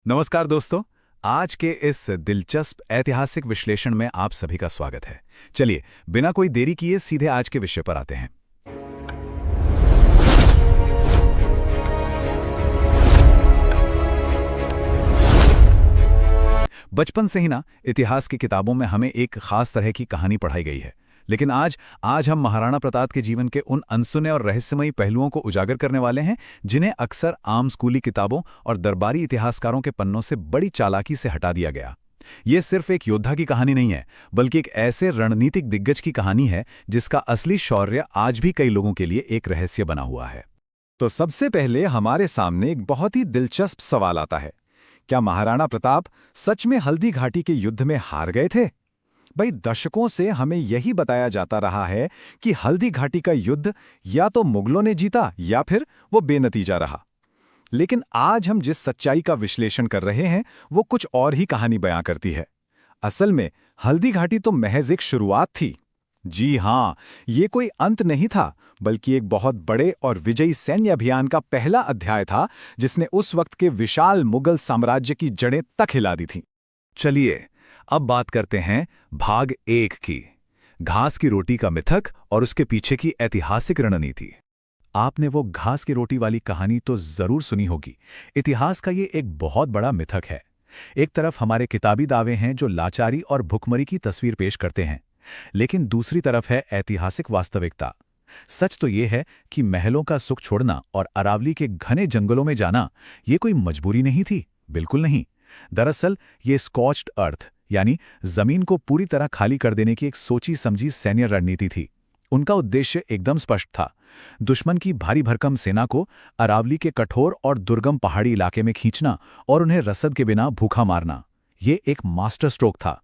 नमस्कार दोस्तों। आज के इस दिलचस्प ऐतिहासिक विश्लेषण में आप सभी का स्वागत है। चलिए बिना कोई देरी किए सीधे आज के विषय पर आते हैं। बचपन से ही ना इतिहास की किताबों में हमें एक खास तरह की कहानी पढ़ाई गई है, लेकिन आज हम महाराणा प्रताप के जीवन के उन अनसुने और रहस्यमयी पहलुओं को उजागर करने वाले हैं जिन्हें अक्सर आम स्कूली किताबों और दरबारी इतिहासकारों के पन्नों से बड़ी चालाकी से हटा दिया गया। ये सिर्फ एक योद्धा की कहानी नहीं है, बल्कि एक ऐसे रणनीतिक दिग्गज की कहानी है जिसका असली शौर्य आज भी कई लोगों के लिए एक रहस्य बना हुआ है। तो सबसे पहले हमारे सामने एक बहुत ही दिलचस्प सवाल आता है, क्या महाराणा प्रताप सच में हल्दी घाटी के युद्ध में हार गए थे? भाई, दशकों से हमें यही बताया जाता रहा है कि हल्दी घाटी का युद्ध या तो मुगलों ने जीता या फिर वो बेनतीजा रहा। लेकिन आज हम जिस सच्चाई का विश्लेषण कर रहे हैं वो कुछ और ही कहानी बयां करती है। असल में हल्दी घाटी तो महज एक शुरुआत थी। जी हां, ये कोई अंत नहीं था, बल्कि एक बहुत बड़े और विजयी सैन्य अभियान का पहला अध्याय था जिसने उस वक्त के विशाल मुगल साम्राज्य की जड़ें तक हिला दी थीं। चलिए अब बात करते हैं भाग 1 की, घास की रोटी का मिथक और उसके पीछे की ऐतिहासिक रणनीति। आपने वो घास की रोटी वाली कहानी तो जरूर सुनी होगी। इतिहास का ये एक बहुत बड़ा मिथक है। एक तरफ हमारे किताबी दावे हैं जो लाचारी और भुखमरी की तस्वीर पेश करते हैं, लेकिन दूसरी तरफ है ऐतिहासिक वास्तविकता। सच तो ये है कि महलों का सुख छोड़ना और अरावली के घने जंगलों में जाना ये कोई मजबूरी नहीं थी, बिल्कुल नहीं। दरअसल ये स्कॉच्ड अर्थ यानी जमीन को पूरी तरह खाली कर देने की एक सोची समझी सैन्य रणनीति थी। उनका उद्देश्य एकदम स्पष्ट था, दुश्मन की भारी भरकम सेना को अरावली के कठोर और दुर्गम पहाड़ी इलाके में खींचना और उन्हें रसद के बिना भूखा मारना। ये एक मास्टर स्ट्रोक था।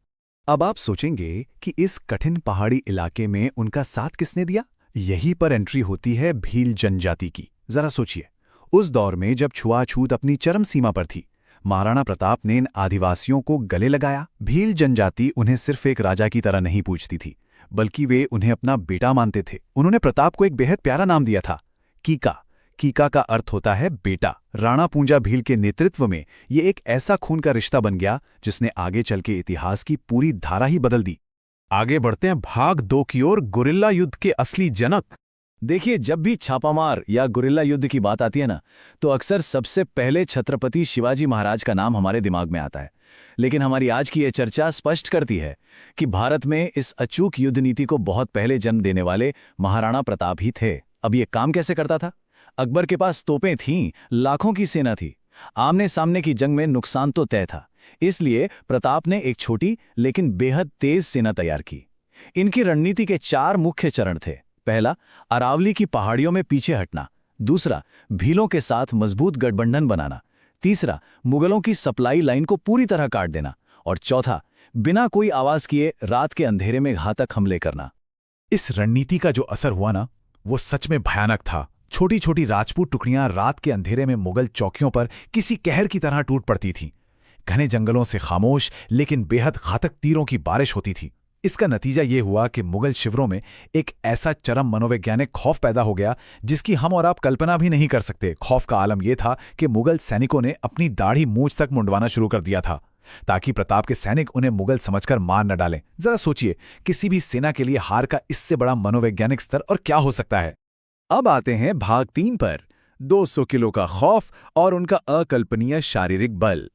अब आप सोचेंगे कि इस कठिन पहाड़ी इलाके में उनका साथ किसने दिया? यहीं पर एंट्री होती है भील जनजाति की। जरा सोचिए, उस दौर में जब छुआछूत अपनी चरम सीमा पर थी, महाराणा प्रताप ने इन आदिवासियों को गले लगाया। भील जनजाति उन्हें सिर्फ एक राजा की तरह नहीं पूछती थी, बल्कि वे उन्हें अपना बेटा मानते थे। उन्होंने प्रताप को एक बेहद प्यारा नाम दिया था, कीका। कीका का अर्थ होता है बेटा। राणा पूंजा भील के नेतृत्व में ये एक ऐसा खून का रिश्ता बन गया जिसने आगे चल के इतिहास की पूरी धारा ही बदल दी। आगे बढ़ते हैं भाग 2 की ओर, गुरिल्ला युद्ध के असली जनक। देखिए, जब भी छापामार या गुरिल्ला युद्ध की बात आती है ना, तो अक्सर सबसे पहले छत्रपति शिवाजी महाराज का नाम हमारे दिमाग में आता है। लेकिन हमारी आज की ये चर्चा स्पष्ट करती है कि भारत में इस अचूक युद्ध नीति को बहुत पहले जन्म देने वाले महाराणा प्रताप ही थे। अब ये काम कैसे करता था? अकबर के पास तोपें थीं, लाखों की सेना थी। आमने सामने की जंग में नुकसान तो तय था, इसलिए प्रताप ने एक छोटी लेकिन बेहद तेज सेना तैयार की। इनकी रणनीति के 4 मुख्य चरण थे। पहला, अरावली की पहाड़ियों में पीछे हटना। दूसरा, भीलों के साथ मजबूत गठबंधन बनाना। तीसरा, मुगलों की सप्लाई लाइन को पूरी तरह काट देना। और चौथा, बिना कोई आवाज किए रात के अंधेरे में घातक हमले करना। इस रणनीति का जो असर हुआ ना, वो सच में भयानक था। छोटी छोटी राजपूत टुकड़ियां रात के अंधेरे में मुगल चौकियों पर किसी कहर की तरह टूट पड़ती थीं। घने जंगलों से खामोश लेकिन बेहद घातक तीरों की बारिश होती थी। इसका नतीजा ये हुआ कि मुगल शिविरों में एक ऐसा चरम मनोवैज्ञानिक खौफ पैदा हो गया जिसकी हम और आप कल्पना भी नहीं कर सकते। खौफ का आलम यह था कि मुगल सैनिकों ने अपनी दाढ़ी मूंछ तक मुंडवाना शुरू कर दिया था, ताकि प्रताप के सैनिक उन्हें मुगल समझकर मार न डालें। जरा सोचिए, किसी भी सेना के लिए हार का इससे बड़ा मनोवैज्ञानिक स्तर और क्या हो सकता है। अब आते हैं भाग 3 पर, 200 किलो का खौफ और उनका अकल्पनीय शारीरिक बल।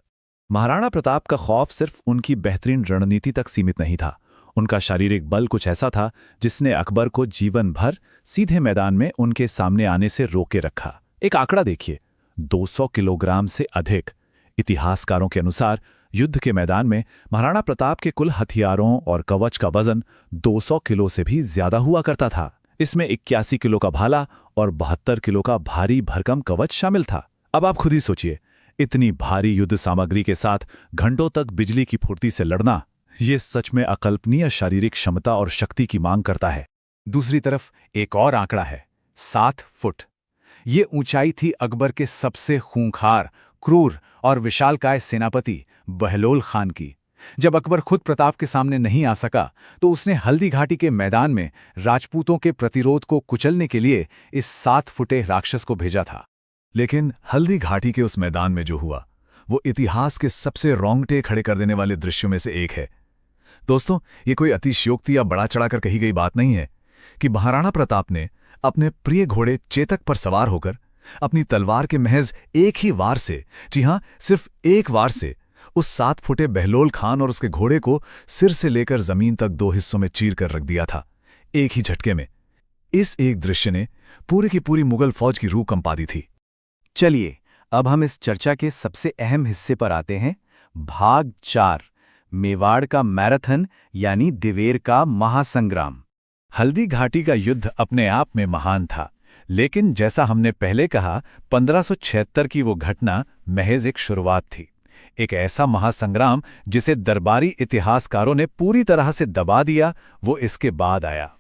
महाराणा प्रताप का खौफ सिर्फ उनकी बेहतरीन रणनीति तक सीमित नहीं था। उनका शारीरिक बल कुछ ऐसा था जिसने अकबर को जीवन भर सीधे मैदान में उनके सामने आने से रोके रखा। एक आंकड़ा देखिए, 200 किलोग्राम से अधिक। इतिहासकारों के अनुसार युद्ध के मैदान में महाराणा प्रताप के कुल हथियारों और कवच का वजन 200 किलो से भी ज्यादा हुआ करता था। इसमें 81 किलो का भाला और 72 किलो का भारी भरकम कवच शामिल था। अब आप खुद ही सोचिए, इतनी भारी युद्ध सामग्री के साथ घंटों तक बिजली की फुर्ती से लड़ना, ये सच में अकल्पनीय शारीरिक क्षमता और शक्ति की मांग करता है। दूसरी तरफ एक और आंकड़ा है, 7 फुट। ये ऊंचाई थी अकबर के सबसे खूंखार, क्रूर और विशालकाय सेनापति बहलोल खान की। जब अकबर खुद प्रताप के सामने नहीं आ सका तो उसने हल्दी घाटी के मैदान में राजपूतों के प्रतिरोध को कुचलने के लिए इस 7 फुटे राक्षस को भेजा था। लेकिन हल्दी घाटी के उस मैदान में जो हुआ वो इतिहास के सबसे रोंगटे खड़े कर देने वाले दृश्यों में से एक है। दोस्तों, ये कोई अतिशयोक्ति या बड़ा चढ़ाकर कही गई बात नहीं है कि महाराणा प्रताप ने अपने प्रिय घोड़े चेतक पर सवार होकर अपनी तलवार के महज एक ही वार से, जी हां, सिर्फ एक वार से उस 7 फुटे बहलोल खान और उसके घोड़े को सिर से लेकर जमीन तक 2 हिस्सों में चीर कर रख दिया था, एक ही झटके में। इस एक दृश्य ने पूरी की पूरी मुगल फौज की रूह कंपा दी थी। चलिए अब हम इस चर्चा के सबसे अहम हिस्से पर आते हैं, भाग 4, मेवाड़ का मैराथन यानी दिवेर का महासंग्राम। हल्दी घाटी का युद्ध अपने आप में महान था, लेकिन जैसा हमने पहले कहा, 1576 की वो घटना महज एक शुरुआत थी। एक ऐसा महासंग्राम जिसे दरबारी इतिहासकारों ने पूरी तरह से दबा दिया, वो इसके बाद आया।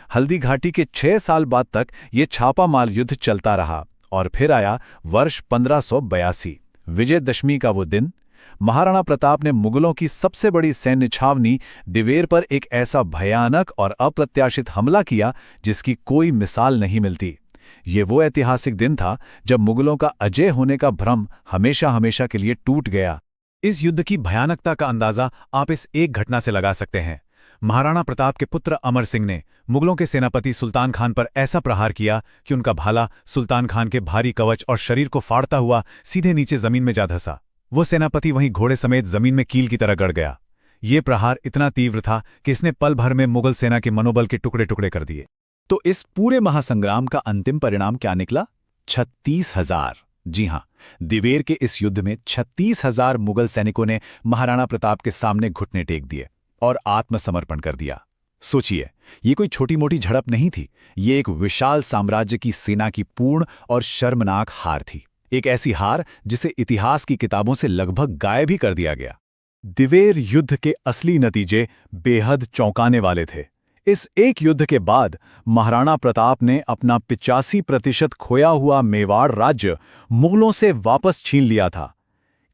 हल्दी घाटी के 6 साल बाद तक ये छापामार युद्ध चलता रहा और फिर आया वर्ष 1582, विजयदशमी का वो दिन। महाराणा प्रताप ने मुगलों की सबसे बड़ी सैन्य छावनी दिवेर पर एक ऐसा भयानक और अप्रत्याशित हमला किया जिसकी कोई मिसाल नहीं मिलती। ये वो ऐतिहासिक दिन था जब मुगलों का अजय होने का भ्रम हमेशा हमेशा के लिए टूट गया। इस युद्ध की भयानकता का अंदाजा आप इस एक घटना से लगा सकते हैं। महाराणा प्रताप के पुत्र अमर सिंह ने मुगलों के सेनापति सुल्तान खान पर ऐसा प्रहार किया कि उनका भाला सुल्तान खान के भारी कवच और शरीर को फाड़ता हुआ सीधे नीचे जमीन में जा धंसा। वो सेनापति वहीं घोड़े समेत जमीन में कील की तरह गड़ गया। ये प्रहार इतना तीव्र था कि इसने पल भर में मुगल सेना के मनोबल के टुकड़े टुकड़े कर दिए। तो इस पूरे महासंग्राम का अंतिम परिणाम क्या निकला? 36,000। जी हां, दिवेर के इस युद्ध में 36,000 मुगल सैनिकों ने महाराणा प्रताप के सामने घुटने टेक दिए और आत्मसमर्पण कर दिया। सोचिए, ये कोई छोटी मोटी झड़प नहीं थी, ये एक विशाल साम्राज्य की सेना की पूर्ण और शर्मनाक हार थी। एक ऐसी हार जिसे इतिहास की किताबों से लगभग गायब ही कर दिया गया। दिवेर युद्ध के असली नतीजे बेहद चौंकाने वाले थे। इस एक युद्ध के बाद महाराणा प्रताप ने अपना 85% खोया हुआ मेवाड़ राज्य मुगलों से वापस छीन लिया था।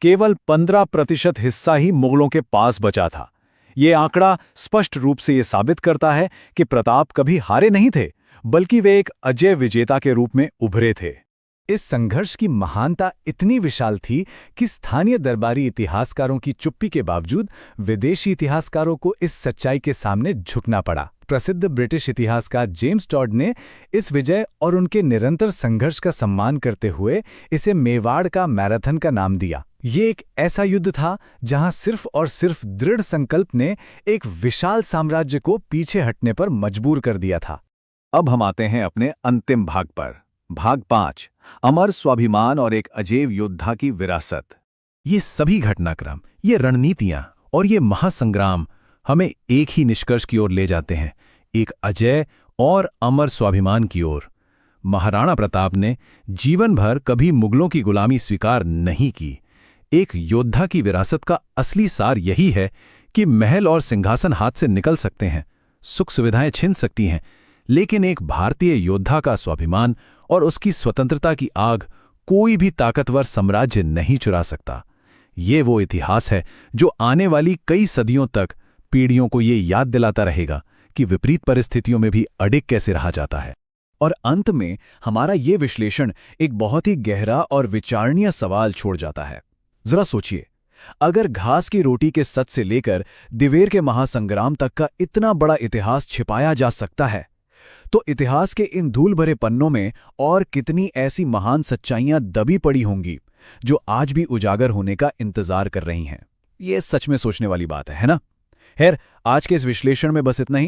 केवल 15% हिस्सा ही मुगलों के पास बचा था। ये आंकड़ा स्पष्ट रूप से ये साबित करता है कि प्रताप कभी हारे नहीं थे, बल्कि वे एक अजय विजेता के रूप में उभरे थे। इस संघर्ष की महानता इतनी विशाल थी कि स्थानीय दरबारी इतिहासकारों की चुप्पी के बावजूद विदेशी इतिहासकारों को इस सच्चाई के सामने झुकना पड़ा। प्रसिद्ध ब्रिटिश इतिहासकार जेम्स टॉड ने इस विजय और उनके निरंतर संघर्ष का सम्मान करते हुए इसे मेवाड़ का मैराथन का नाम दिया। ये एक ऐसा युद्ध था जहां सिर्फ और सिर्फ दृढ़ संकल्प ने एक विशाल साम्राज्य को पीछे हटने पर मजबूर कर दिया था। अब हम आते हैं अपने अंतिम भाग पर, भाग 5, अमर स्वाभिमान और एक अजेय योद्धा की विरासत। ये सभी घटनाक्रम, ये रणनीतियां और ये महासंग्राम हमें एक ही निष्कर्ष की ओर ले जाते हैं, एक अजय और अमर स्वाभिमान की ओर। महाराणा प्रताप ने जीवन भर कभी मुगलों की गुलामी स्वीकार नहीं की। एक योद्धा की विरासत का असली सार यही है कि महल और सिंहासन हाथ से निकल सकते हैं, सुख सुविधाएं छिन सकती हैं, लेकिन एक भारतीय योद्धा का स्वाभिमान और उसकी स्वतंत्रता की आग कोई भी ताकतवर साम्राज्य नहीं चुरा सकता। ये वो इतिहास है जो आने वाली कई सदियों तक पीढ़ियों को ये याद दिलाता रहेगा कि विपरीत परिस्थितियों में भी अडिग कैसे रहा जाता है। और अंत में हमारा ये विश्लेषण एक बहुत ही गहरा और विचारणीय सवाल छोड़ जाता है। जरा सोचिए, अगर घास की रोटी के सच से लेकर दिवेर के महासंग्राम तक का इतना बड़ा इतिहास छिपाया जा सकता है, तो इतिहास के इन धूल भरे पन्नों में और कितनी ऐसी महान सच्चाइयां दबी पड़ी होंगी जो आज भी उजागर होने का इंतजार कर रही हैं। ये सच में सोचने वाली बात है ना? खैर, आज के इस विश्लेषण में बस इतना ही।